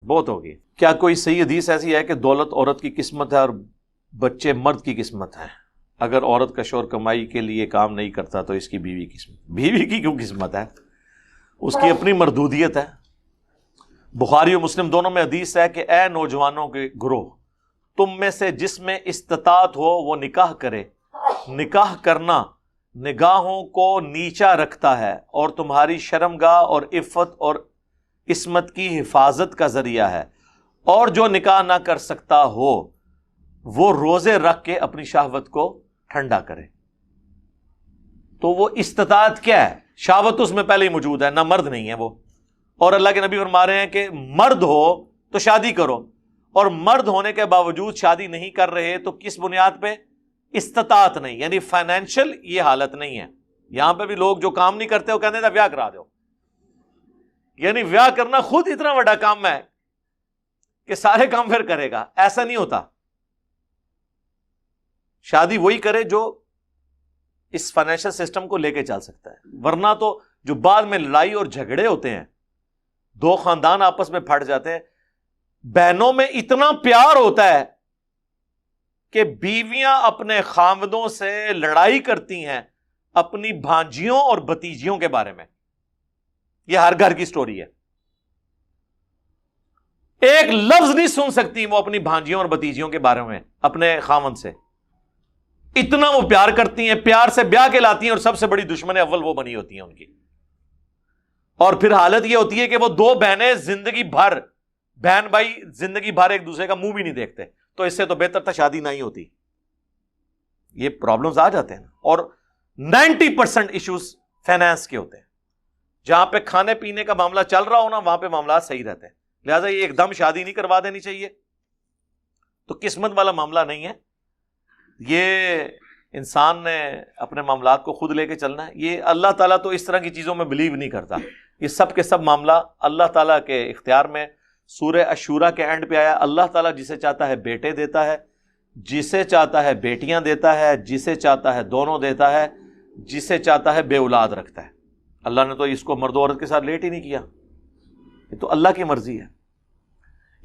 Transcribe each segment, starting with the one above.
بہت ہوگی. کیا کوئی صحیح حدیث ایسی ہے کہ دولت عورت کی قسمت ہے اور بچے مرد کی قسمت ہیں؟ اگر عورت کا شوہر کمائی کے لیے کام نہیں کرتا تو اس کی بیوی قسمت. بیوی کی کیوں قسمت ہے؟ اس کی اپنی مردودیت ہے. بخاری و مسلم دونوں میں حدیث ہے کہ اے نوجوانوں کے گروہ، تم میں سے جس میں استطاعت ہو وہ نکاح کرے. نکاح کرنا نگاہوں کو نیچا رکھتا ہے اور تمہاری شرمگاہ اور عفت اور عصمت کی حفاظت کا ذریعہ ہے. اور جو نکاح نہ کر سکتا ہو وہ روزے رکھ کے اپنی شہوت کو ٹھنڈا کرے. تو وہ استطاعت کیا ہے؟ شہوت اس میں پہلے ہی موجود ہے، نہ مرد نہیں ہے وہ. اور اللہ کے نبی فرما رہے ہیں کہ مرد ہو تو شادی کرو، اور مرد ہونے کے باوجود شادی نہیں کر رہے تو کس بنیاد پہ؟ استطاعت نہیں، یعنی فائنینشل یہ حالت نہیں ہے. یہاں پہ بھی لوگ جو کام نہیں کرتے وہ کہتے ہیں بیاہ کرا دو. یعنی بیاہ کرنا خود اتنا بڑا کام ہے کہ سارے کام پھر کرے گا. ایسا نہیں ہوتا. شادی وہی کرے جو اس فائنینشل سسٹم کو لے کے چل سکتا ہے. ورنہ تو جو بعد میں لڑائی اور جھگڑے ہوتے ہیں، دو خاندان آپس میں پھٹ جاتے ہیں، بہنوں میں اتنا پیار ہوتا ہے کہ بیویاں اپنے خاوندوں سے لڑائی کرتی ہیں اپنی بھانجیوں اور بھتیجیوں کے بارے میں. یہ ہر گھر کی سٹوری ہے. ایک لفظ نہیں سن سکتی وہ اپنی بھانجیوں اور بھتیجیوں کے بارے میں اپنے خاوند سے. اتنا وہ پیار کرتی ہیں، پیار سے بیاہ کے لاتی ہیں، اور سب سے بڑی دشمن اول وہ بنی ہوتی ہیں ان کی. اور پھر حالت یہ ہوتی ہے کہ وہ دو بہنیں زندگی بھر، بہن بھائی زندگی بھر ایک دوسرے کا منہ بھی نہیں دیکھتے. تو اس سے تو بہتر تھا شادی نہ ہی ہوتی. یہ پرابلمز آ جاتے ہیں. اور 90% ایشوز فائنانس کے ہوتے ہیں. جہاں پہ کھانے پینے کا معاملہ چل رہا ہو نا، وہاں پہ معاملات صحیح رہتے ہیں. لہٰذا یہ ایک دم شادی نہیں کروا دینی چاہیے. تو قسمت والا معاملہ نہیں ہے. یہ انسان نے اپنے معاملات کو خود لے کے چلنا ہے. یہ اللہ تعالیٰ تو اس طرح کی چیزوں میں بلیو نہیں کرتا. یہ سب کے سب معاملہ اللہ تعالیٰ کے اختیار میں. سورہ الشورى کے اینڈ پہ آیا اللہ تعالیٰ جسے چاہتا ہے بیٹے دیتا ہے، جسے چاہتا ہے بیٹیاں دیتا ہے، جسے چاہتا ہے دونوں دیتا ہے، جسے چاہتا ہے بے اولاد رکھتا ہے. اللہ نے تو اس کو مرد و عورت کے ساتھ لیٹ ہی نہیں کیا. یہ تو اللہ کی مرضی ہے.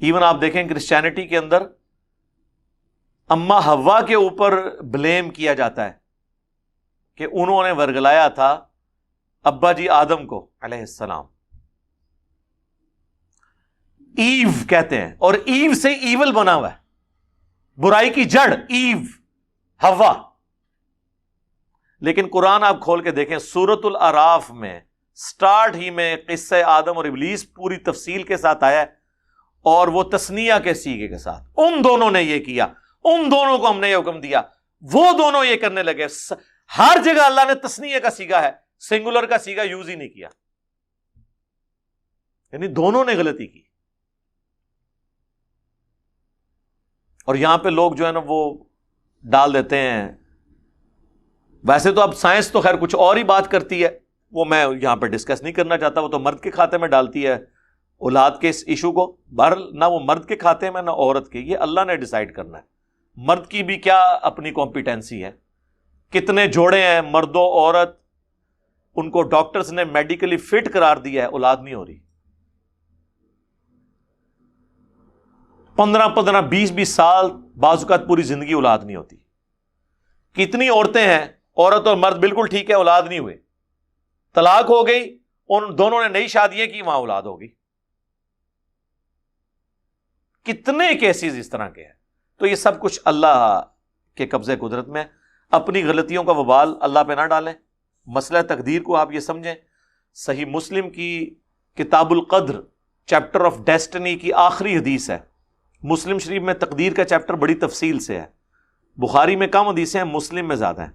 ایون آپ دیکھیں کرسچینٹی کے اندر اماں حوا کے اوپر بلیم کیا جاتا ہے کہ انہوں نے ورگلایا تھا ابا جی آدم کو علیہ السلام. ایو کہتے ہیں، اور ایو سے ایول بنا ہوا ہے، برائی کی جڑ ایو، حوا. لیکن قرآن آپ کھول کے دیکھیں سورۃ الاعراف میں سٹارٹ ہی میں قصہ آدم اور ابلیس پوری تفصیل کے ساتھ آیا ہے، اور وہ تثنیہ کے سیغے کے ساتھ. ان دونوں نے یہ کیا، ان دونوں کو ہم نے یہ حکم دیا، وہ دونوں یہ کرنے لگے. ہر جگہ اللہ نے تثنیہ کا سیغہ ہے، سنگولر کا سیغہ یوز ہی نہیں کیا. یعنی دونوں نے غلطی کی. اور یہاں پہ لوگ جو ہے نا وہ ڈال دیتے ہیں. ویسے تو اب سائنس تو خیر کچھ اور ہی بات کرتی ہے، وہ میں یہاں پہ ڈسکس نہیں کرنا چاہتا. وہ تو مرد کے کھاتے میں ڈالتی ہے اولاد کے اس ایشو کو. بہرحال نہ وہ مرد کے کھاتے میں نہ عورت کے، یہ اللہ نے ڈیسائیڈ کرنا ہے. مرد کی بھی کیا اپنی کمپیٹنسی ہے. کتنے جوڑے ہیں مرد و عورت، ان کو ڈاکٹرز نے میڈیکلی فٹ قرار دیا ہے، اولاد نہیں ہو رہی. 15 20 سال، بعض اوقات پوری زندگی اولاد نہیں ہوتی. کتنی عورتیں ہیں، عورت اور مرد بالکل ٹھیک ہے، اولاد نہیں ہوئے، طلاق ہو گئی، ان دونوں نے نئی شادیاں کی، وہاں اولاد ہوگی. کتنے کیسز اس طرح کے ہیں. تو یہ سب کچھ اللہ کے قبضے قدرت میں. اپنی غلطیوں کا وبال اللہ پہ نہ ڈالیں. مسئلہ تقدیر کو آپ یہ سمجھیں. صحیح مسلم کی کتاب القدر چیپٹر آف ڈیسٹنی کی آخری حدیث ہے. مسلم شریف میں تقدیر کا چیپٹر بڑی تفصیل سے ہے. بخاری میں کم حدیثیں ہیں، مسلم میں زیادہ ہیں.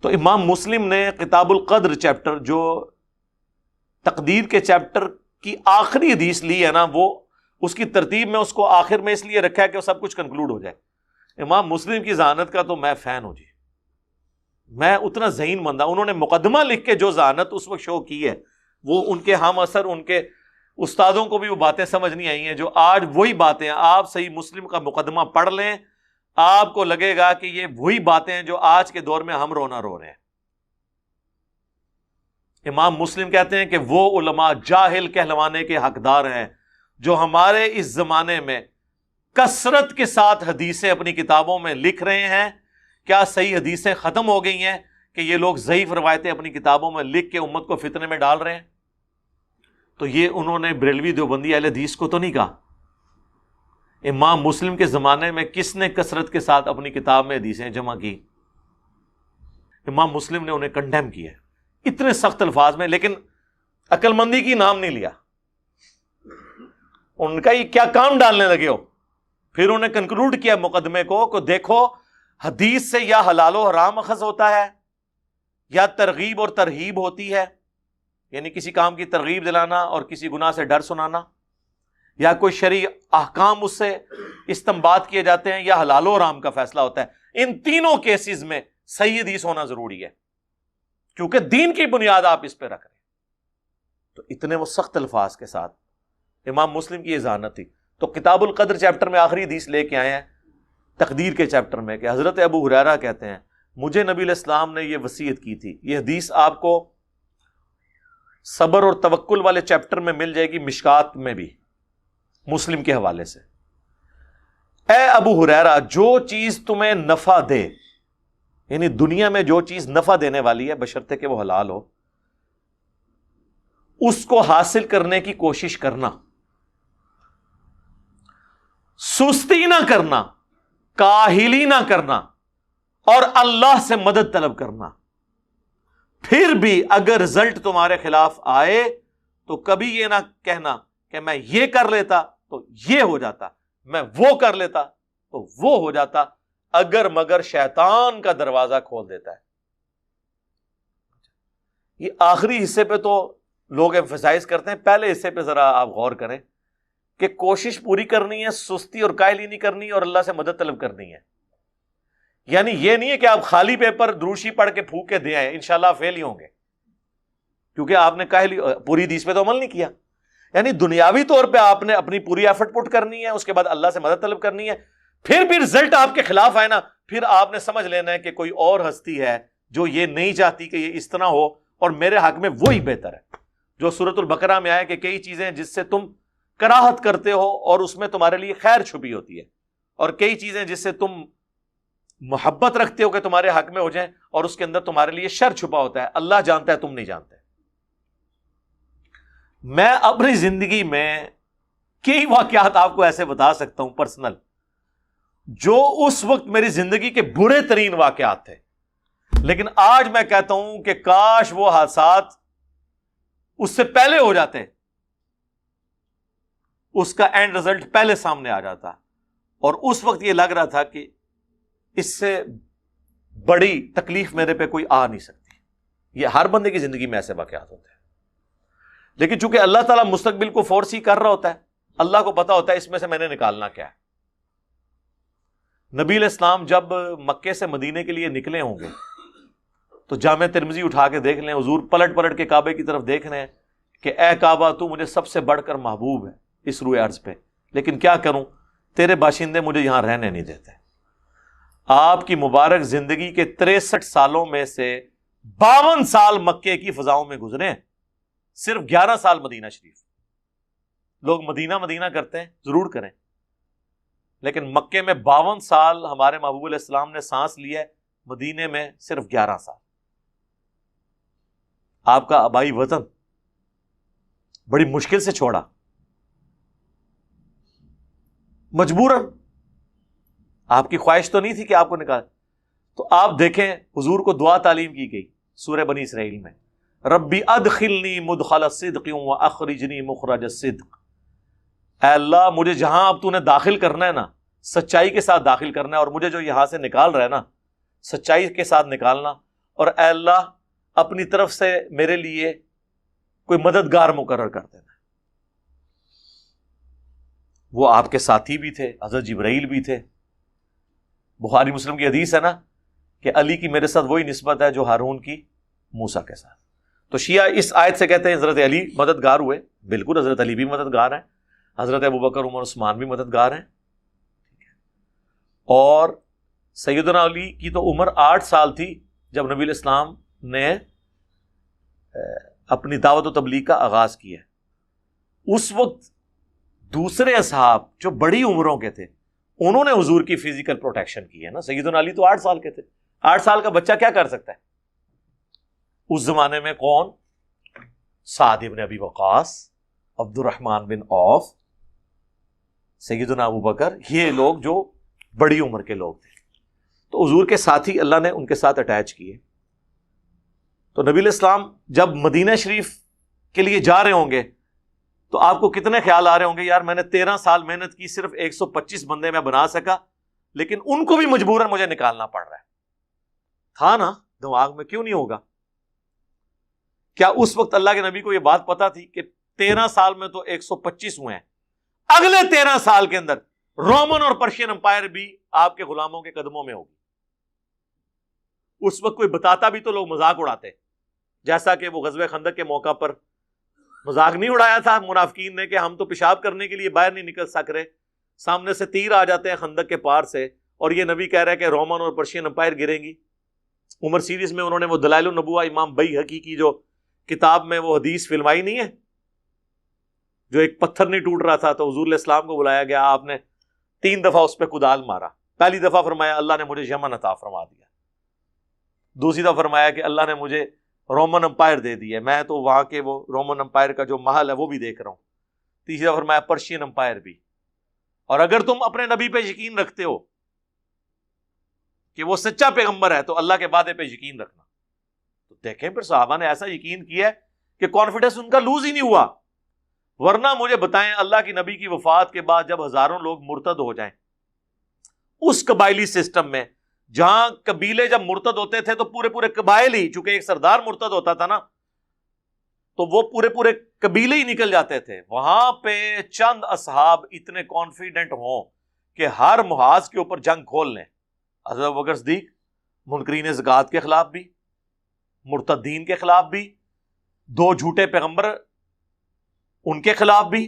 تو امام مسلم نے کتاب القدر چیپٹر، جو تقدیر کے چیپٹر کی آخری حدیث لی ہے نا، وہ اس کی ترتیب میں اس کو آخر میں اس لیے رکھا ہے کہ وہ سب کچھ کنکلوڈ ہو جائے. امام مسلم کی ذہانت کا تو میں فین ہوں جی. میں اتنا ذہین بندہ. انہوں نے مقدمہ لکھ کے جو ذہانت اس وقت شو کی ہے، وہ ان کے ہم اثر ان کے استادوں کو بھی وہ باتیں سمجھ نہیں آئی ہیں جو آج وہی باتیں. آپ صحیح مسلم کا مقدمہ پڑھ لیں، آپ کو لگے گا کہ یہ وہی باتیں ہیں جو آج کے دور میں ہم رونا رو رہے ہیں. امام مسلم کہتے ہیں کہ وہ علماء جاہل کہلوانے کے حقدار ہیں، جو ہمارے اس زمانے میں کثرت کے ساتھ حدیثیں اپنی کتابوں میں لکھ رہے ہیں، کیا صحیح حدیثیں ختم ہو گئی ہیں کہ یہ لوگ ضعیف روایتیں اپنی کتابوں میں لکھ کے امت کو فتنے میں ڈال رہے ہیں؟ تو یہ انہوں نے بریلوی دیوبندی اہل حدیث کو تو نہیں کہا. امام مسلم کے زمانے میں کس نے کثرت کے ساتھ اپنی کتاب میں حدیثیں جمع کی؟ امام مسلم نے انہیں کنڈیم کیا اتنے سخت الفاظ میں، لیکن عقل مندی کی نام نہیں لیا. ان کا یہ کیا کام ڈالنے لگے ہو؟ پھر انہیں کنکلوڈ کیا مقدمے کو کہ دیکھو حدیث سے یا حلال و حرام اخذ ہوتا ہے یا ترغیب اور ترہیب ہوتی ہے، یعنی کسی کام کی ترغیب دلانا اور کسی گناہ سے ڈر سنانا، یا کوئی شرعی احکام اس سے استنباط کیے جاتے ہیں، یا حلال و حرام کا فیصلہ ہوتا ہے. ان تینوں کیسز میں صحیح حدیث ہونا ضروری ہے، کیونکہ دین کی بنیاد آپ اس پہ رکھ رہے ہیں. تو اتنے وہ سخت الفاظ کے ساتھ امام مسلم کی یہ ذہانت تھی. تو کتاب القدر چیپٹر میں آخری حدیث لے کے آئے ہیں تقدیر کے چیپٹر میں کہ حضرت ابو ہریرہ کہتے ہیں مجھے نبی علیہ السلام نے یہ وصیت کی تھی. یہ حدیث آپ کو صبر اور توکل والے چیپٹر میں مل جائے گی، مشکات میں بھی مسلم کے حوالے سے. اے ابو ہریرہ، جو چیز تمہیں نفع دے، یعنی دنیا میں جو چیز نفع دینے والی ہے بشرطے کہ وہ حلال ہو، اس کو حاصل کرنے کی کوشش کرنا، سستی نہ کرنا، کاہلی نہ کرنا، اور اللہ سے مدد طلب کرنا. پھر بھی اگر رزلٹ تمہارے خلاف آئے تو کبھی یہ نہ کہنا کہ میں یہ کر لیتا تو یہ ہو جاتا، میں وہ کر لیتا تو وہ ہو جاتا، اگر مگر شیطان کا دروازہ کھول دیتا ہے. یہ آخری حصے پہ تو لوگ ایمفسائز کرتے ہیں، پہلے حصے پہ ذرا آپ غور کریں کہ کوشش پوری کرنی ہے، سستی اور کاہلی نہیں کرنی، اور اللہ سے مدد طلب کرنی ہے. یعنی یہ نہیں ہے کہ آپ خالی پیپر دروشی پڑھ کے پھونک کے دے آئے انشاءاللہ فیل ہی ہوں گے، کیونکہ آپ نے کاہلی پوری حدیث پہ تو عمل نہیں کیا. یعنی دنیاوی طور پہ آپ نے اپنی پوری ایفرٹ پٹ کرنی ہے، اس کے بعد اللہ سے مدد طلب کرنی ہے. پھر بھی رزلٹ آپ کے خلاف آئے نا، پھر آپ نے سمجھ لینا ہے کہ کوئی اور ہستی ہے جو یہ نہیں چاہتی کہ یہ اس طرح ہو، اور میرے حق میں وہی بہتر ہے. جو سورۃ البقرہ میں آیا کہ کئی چیزیں جس سے تم کراہت کرتے ہو اور اس میں تمہارے لیے خیر چھپی ہوتی ہے، اور کئی چیزیں جس سے تم محبت رکھتے ہو کہ تمہارے حق میں ہو جائیں اور اس کے اندر تمہارے لیے شر چھپا ہوتا ہے. اللہ جانتا ہے، تم نہیں جانتے. میں اپنی زندگی میں کئی واقعات آپ کو ایسے بتا سکتا ہوں پرسنل، جو اس وقت میری زندگی کے برے ترین واقعات تھے، لیکن آج میں کہتا ہوں کہ کاش وہ حادثات اس سے پہلے ہو جاتے، اس کا اینڈ رزلٹ پہلے سامنے آ جاتا، اور اس وقت یہ لگ رہا تھا کہ اس سے بڑی تکلیف میرے پہ کوئی آ نہیں سکتی. یہ ہر بندے کی زندگی میں ایسے واقعات ہوتے ہیں، لیکن چونکہ اللہ تعالیٰ مستقبل کو فورسی کر رہا ہوتا ہے، اللہ کو پتا ہوتا ہے اس میں سے میں نے نکالنا کیا ہے. نبی علیہ السلام جب مکے سے مدینے کے لیے نکلے ہوں گے تو جامع ترمذی اٹھا کے دیکھ لیں، حضور پلٹ پلٹ کے کعبے کی طرف دیکھ رہے ہیں کہ اے کعبہ تو مجھے سب سے بڑھ کر محبوب ہے اس روئے ارض پہ، لیکن کیا کروں، تیرے باشندے مجھے یہاں رہنے نہیں دیتے. آپ کی مبارک زندگی کے 63 سالوں میں سے 52 سال مکے کی فضاؤں میں گزرے ہیں، صرف 11 سال مدینہ شریف. لوگ مدینہ مدینہ کرتے ہیں، ضرور کریں، لیکن مکے میں 52 سال ہمارے محبوب علیہ السلام نے سانس لی ہے، مدینے میں صرف 11 سال. آپ کا آبائی وطن بڑی مشکل سے چھوڑا، مجبوراً. آپ کی خواہش تو نہیں تھی کہ آپ کو نکال. تو آپ دیکھیں حضور کو دعا تعلیم کی گئی سورہ بنی اسرائیل میں، ربی ادخلنی مدخل صدق واخرجنی مخرج الصدق. اے اللہ مجھے جہاں اب تو نے داخل کرنا ہے نا، سچائی کے ساتھ داخل کرنا ہے، اور مجھے جو یہاں سے نکال رہا ہے نا، سچائی کے ساتھ نکالنا. اور اے اللہ اپنی طرف سے میرے لیے کوئی مددگار مقرر کر دینا. وہ آپ کے ساتھی بھی تھے، حضرت جبرائیل بھی تھے. بخاری مسلم کی حدیث ہے نا کہ علی کی میرے ساتھ وہی نسبت ہے جو ہارون کی موسیٰ کے ساتھ. تو شیعہ اس آیت سے کہتے ہیں حضرت علی مددگار ہوئے. بالکل حضرت علی بھی مددگار ہیں، حضرت ابوبکر عمر عثمان بھی مددگار ہیں. اور سیدنا علی کی تو عمر 8 سال تھی جب نبی علیہ السلام نے اپنی دعوت و تبلیغ کا آغاز کیا. اس وقت دوسرے اصحاب جو بڑی عمروں کے تھے انہوں نے حضور کی فزیکل پروٹیکشن کی ہے نا. سیدنا علی تو 8 سال کے تھے. 8 سال کا بچہ کیا کر سکتا ہے؟ اس زمانے میں کون؟ سعد ابن ابی وقاص، عبد الرحمن بن عوف، سیدنا ابو بکر، یہ لوگ جو بڑی عمر کے لوگ تھے. تو حضور کے ساتھی اللہ نے ان کے ساتھ اٹیچ کیے. تو نبی علیہ السلام جب مدینہ شریف کے لیے جا رہے ہوں گے تو آپ کو کتنے خیال آ رہے ہوں گے، یار میں نے 13 سال محنت کی، صرف 125 بندے میں بنا سکا، لیکن ان کو بھی مجبوراً مجھے نکالنا پڑ رہا ہے. تھا نا دماغ میں، کیوں نہیں ہوگا؟ کیا اس وقت اللہ کے نبی کو یہ بات پتا تھی کہ 13 سال میں تو 125 ہوئے ہیں، اگلے 13 سال کے اندر رومن اور پرشین امپائر بھی آپ کے غلاموں کے قدموں میں ہوگی؟ اس وقت کوئی بتاتا بھی تو لوگ مذاق اڑاتے، جیسا کہ وہ غزوہ خندق کے موقع پر مذاق نہیں اڑایا تھا منافقین نے کہ ہم تو پیشاب کرنے کے لیے باہر نہیں نکل سک رہے، سامنے سے تیر آ جاتے ہیں خندق کے پار سے، اور یہ نبی کہہ رہا ہے کہ رومن اور پرشین امپائر گریں گی. عمر سیریز میں انہوں نے وہ دلائل النبوہ امام بیہقی کی جو کتاب میں وہ حدیث فلمائی نہیں ہے، جو ایک پتھر نہیں ٹوٹ رہا تھا تو حضور علیہ السلام کو بلایا گیا، آپ نے 3 دفعہ اس پہ کدال مارا. پہلی دفعہ فرمایا اللہ نے مجھے یمن عطا فرما دیا، دوسری دفعہ فرمایا کہ اللہ نے مجھے رومن امپائر دے دی ہے، میں تو وہاں کے وہ رومن امپائر کا جو محل ہے وہ بھی دیکھ رہا ہوں، تیسری دفعہ فرمایا پرشین امپائر بھی. اور اگر تم اپنے نبی پہ یقین رکھتے ہو کہ وہ سچا پیغمبر ہے تو اللہ کے وعدے پہ یقین رکھنا. تو دیکھیں پھر صحابہ نے ایسا یقین کیا کہ کانفیڈنس ان کا لوز ہی نہیں ہوا. ورنہ مجھے بتائیں اللہ کی نبی کی وفات کے بعد جب ہزاروں لوگ مرتد ہو جائیں اس قبائلی سسٹم میں، جہاں قبیلے جب مرتد ہوتے تھے تو پورے پورے قبائل ہی، چونکہ ایک سردار مرتد ہوتا تھا نا تو وہ پورے پورے قبیلے ہی نکل جاتے تھے، وہاں پہ چند اصحاب اتنے کانفیڈنٹ ہوں کہ ہر محاذ کے اوپر جنگ کھول لیں. حضرت ابوبکر صدیق منکرین زکوٰۃ کے خلاف بھی، مرتدین کے خلاف بھی، 2 جھوٹے پیغمبر ان کے خلاف بھی،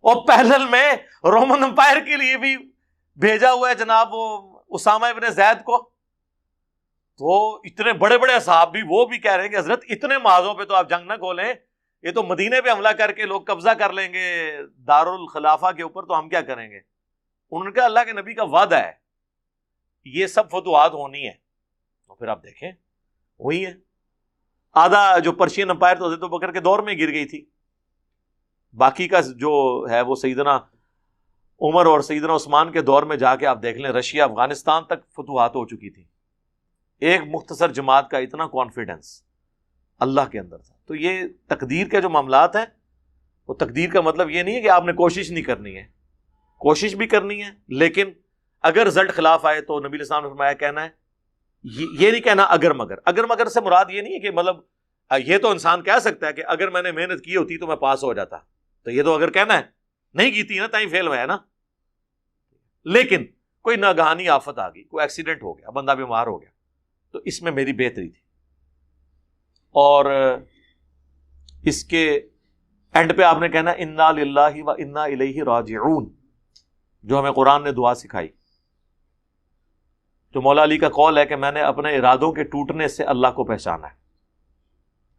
اور پیرل میں رومن امپائر کے لیے بھی بھیجا ہوا ہے جناب وہ اسامہ ابن زید کو. تو اتنے بڑے بڑے اصحاب بھی، وہ بھی کہہ رہے ہیں کہ حضرت اتنے محاذوں پہ تو آپ جنگ نہ کھولیں، یہ تو مدینے پہ حملہ کر کے لوگ قبضہ کر لیں گے دارالخلافہ کے اوپر، تو ہم کیا کریں گے؟ انہوں نے کہا اللہ کے نبی کا وعدہ ہے یہ سب فتوحات ہونی ہے. تو پھر آپ دیکھیں وہی ہے. آدھا جو پرشین امپائر تو حضرت ابوبکر کے دور میں گر گئی تھی، باقی کا جو ہے وہ سیدنا عمر اور سیدنا عثمان کے دور میں جا کے آپ دیکھ لیں رشیا افغانستان تک فتوحات ہو چکی تھی. ایک مختصر جماعت کا اتنا کانفیڈنس اللہ کے اندر تھا. تو یہ تقدیر کے جو معاملات ہیں، وہ تقدیر کا مطلب یہ نہیں ہے کہ آپ نے کوشش نہیں کرنی ہے، کوشش بھی کرنی ہے، لیکن اگر رزلٹ خلاف آئے تو نبی علیہ السلام نے فرمایا کہنا ہے، یہ نہیں کہنا اگر مگر. اگر مگر سے مراد یہ نہیں ہے کہ مطلب یہ تو انسان کہہ سکتا ہے کہ اگر میں نے محنت کی ہوتی تو میں پاس ہو جاتا، تو یہ تو اگر کہنا ہے، نہیں کی تھی نا تائیں فیل ہوا ہے نا. لیکن کوئی ناگہانی آفت آ گئی، کوئی ایکسیڈنٹ ہو گیا، بندہ بیمار ہو گیا، تو اس میں میری بہتری تھی. اور اس کے اینڈ پہ آپ نے کہنا انا للہ و انا الیہ راجعون، جو ہمیں قرآن نے دعا سکھائی، جو مولا علی کا قول ہے کہ میں نے اپنے ارادوں کے ٹوٹنے سے اللہ کو پہچانا ہے.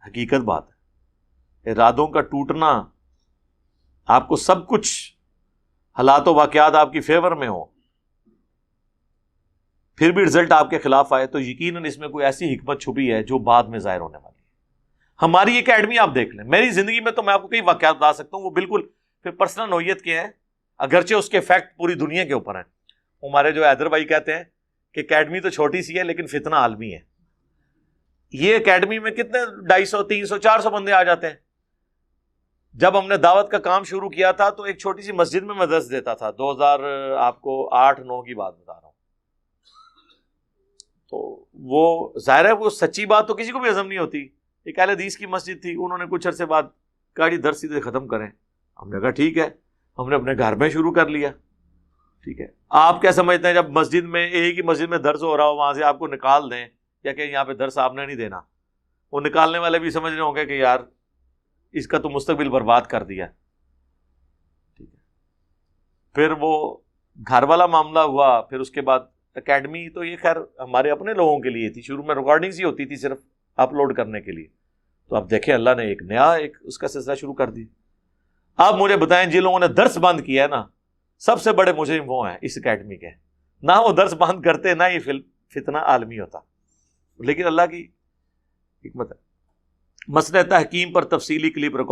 حقیقت بات ہے، ارادوں کا ٹوٹنا، آپ کو سب کچھ حالات و واقعات آپ کی فیور میں ہو، پھر بھی رزلٹ آپ کے خلاف آئے، تو یقیناً اس میں کوئی ایسی حکمت چھپی ہے جو بعد میں ظاہر ہونے والی ہے. ہماری اکیڈمی آپ دیکھ لیں، میری زندگی میں تو میں آپ کو کئی واقعات بتا سکتا ہوں، وہ بالکل پھر پرسنل نوعیت کے ہیں، اگرچہ اس کے افیکٹ پوری دنیا کے اوپر ہیں. ہمارے جو حیدر بھائی کہتے ہیں کہ اکیڈمی تو چھوٹی سی ہے لیکن فتنہ عالمی ہے. یہ اکیڈمی میں کتنے 250 300 400 بندے آ جاتے ہیں. جب ہم نے دعوت کا کام شروع کیا تھا تو ایک چھوٹی سی مسجد میں درس دیتا تھا، 2008-9 کی بات بتا رہا ہوں. تو وہ ظاہر ہے وہ سچی بات تو کسی کو بھی ہضم نہیں ہوتی. ایک اہل حدیث کی مسجد تھی، انہوں نے کچھ عرصے بعد کہا جی درس سیدھے ختم کریں. ہم نے کہا ٹھیک ہے، ہم نے اپنے گھر میں شروع کر لیا. ٹھیک ہے، آپ کیا سمجھتے ہیں جب مسجد میں ایک ہی مسجد میں درس ہو رہا ہو وہاں سے آپ کو نکال دیں یا کہ یہاں پہ درس آپ نے نہیں دینا، وہ نکالنے والے بھی سمجھ رہے ہوں گے کہ یار اس کا تو مستقبل برباد کر دیا. ٹھیک ہے، پھر وہ گھر والا معاملہ ہوا. پھر اس کے بعد اکیڈمی تو یہ خیر ہمارے اپنے لوگوں کے لیے تھی، شروع میں ریکارڈنگز ہی ہوتی تھی صرف اپلوڈ کرنے کے لیے. تو اب دیکھیں اللہ نے ایک نیا اس کا سلسلہ شروع کر دی. آپ مجھے بتائیں جن لوگوں نے درس بند کیا ہے نا، سب سے بڑے مجرم وہ ہیں اس اکیڈمی کے. نہ وہ درس بند کرتے، نہ یہ فتنہ عالمی ہوتا. لیکن اللہ کی حکمت ہے. مسئلہ تحکیم پر تفصیلی کلپ ریکارڈ